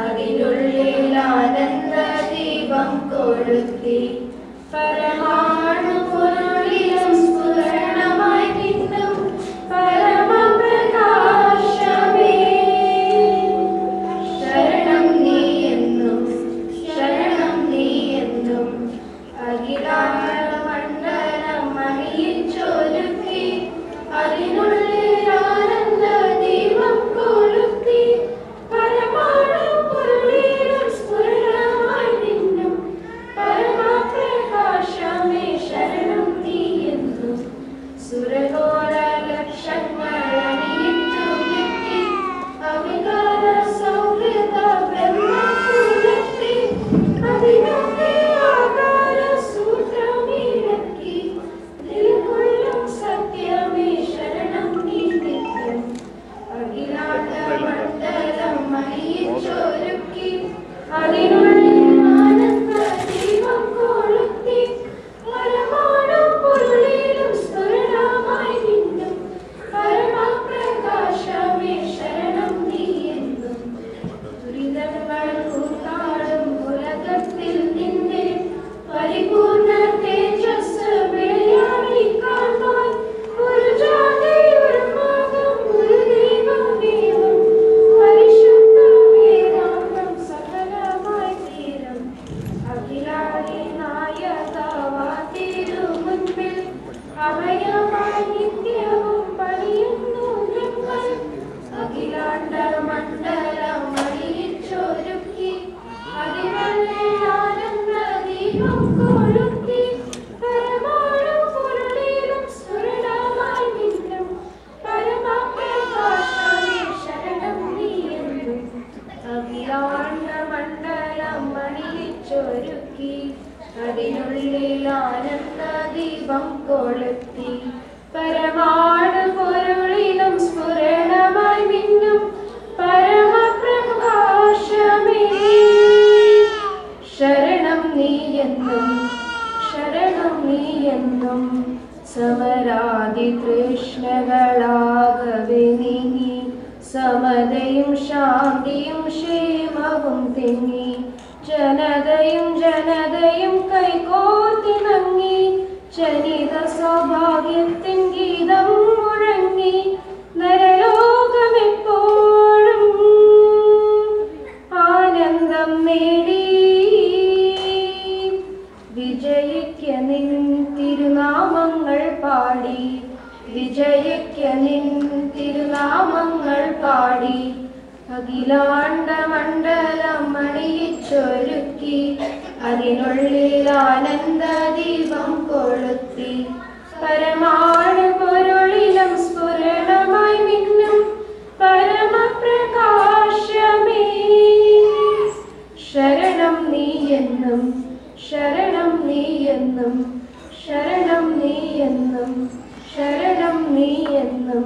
അതിനുള്ളിൽ ആനന്ദ ദീപം കൊളുത്തി പരമാണു പൊരുളിലും സ്ഫുരണമായി നിന്നും പരമപ്രകാശമേ ശരണം നീ എന്നും അഖിലാണ്ട മണ്ഡലം അണിയിച്ചൊരുക്കി അതിനുള്ളിൽ ആനന്ദ ദീപം കൊളുത്തി പരമാണു പൊരുളിലും സ്ഫുരണമായി നിന്നും പരമപ്രകാശമേ ശരണം നീ എന്നും സുരഗോള ലക്ഷങ്ങൾ അണിയിച്ചു നിർത്തി അവികാര സൗഹൃദ ബ്രഹ്മകുലത്തി അതിനൊക്കെ ആകാര സൂത്രമിളക്കി നിലകൊള്ളും സത്യമേ ശരണം നീ നിത്യം അഖിലാണ്ട മണ്ഡലം അണിയിച്ചൊരുക്കി അതിനുള്ളിൽ ആനന്ദ ദീപം കൊളുത്തി പരമാണു പൊരുളിലും സ്ഫുരണമായി നിന്നും പരമപ്രകാശമേ ശരണം നീ എന്നും ദുരിതങ്ങൾ കൂട്ടാടും ഉലകത്തിൽ നിന്നെ പരിപൂർണ തേജസ് വെളിയാടി കാണാൻ ഒരു ജാതി ഒരു മതം ഒരു ദൈവമേവം പരിശുദ്ധ വേദാന്തം സകലമായി തീരം അഖിലാടി നായകവാ തിരു മുൻപിൽ അഭയമായി നിത്യവും പണിയുന്നു ഞങ്ങൾ അഖിലാണ്ട മണ്ഡലം അണിയിച്ചൊരുക്കി അതിനുള്ളിൽ ആനന്ദ ദീപം കൊളുത്തി പരമാണു പൊരുളിലും സ്ഫുരണമായി നിന്നും പരമപ്രകാശമേ ശരണം നീ എന്നും അഖിലാണ്ട മണ്ഡലം അണിയിച്ചൊരുക്കി അതിനുള്ളിൽ ആനന്ദ ദീപം കൊളുത്തി പരമാണു പൊരുളിലും സ്ഫുരണമായി മിന്നും പരമപ്രകാശമേ ശരണം നീ എന്നും സമരാദി തൃഷ്ണകളാകവെ നീങ്ങി സമതയും ശാന്തിയും ക്ഷേമവും തിങ്ങി ജനതയും കൈകോർത്തിണങ്ങി ജനിത സൗഭാഗ്യത്തിൻ ഗീതം മുഴങ്ങി നരലോകമെപ്പോഴും ആനന്ദം നേടി വിജയിക്ക നിൻ തിരുനാമങ്ങൾ പാടി അഖിലാണ്ട മണ്ഡലം അണിയിച്ചൊരുക്കി അതിനുള്ളിൽ ആനന്ദ ദീപം കൊളുത്തി പരമാണു പൊരുളിലും സ്ഫുരണമായി മിന്നും പരമപ്രകാശമേ ശരണം നീ എന്നും ശരണം നീ എന്നും ശരണം നീ എന്നും ശരണം നീ എന്നും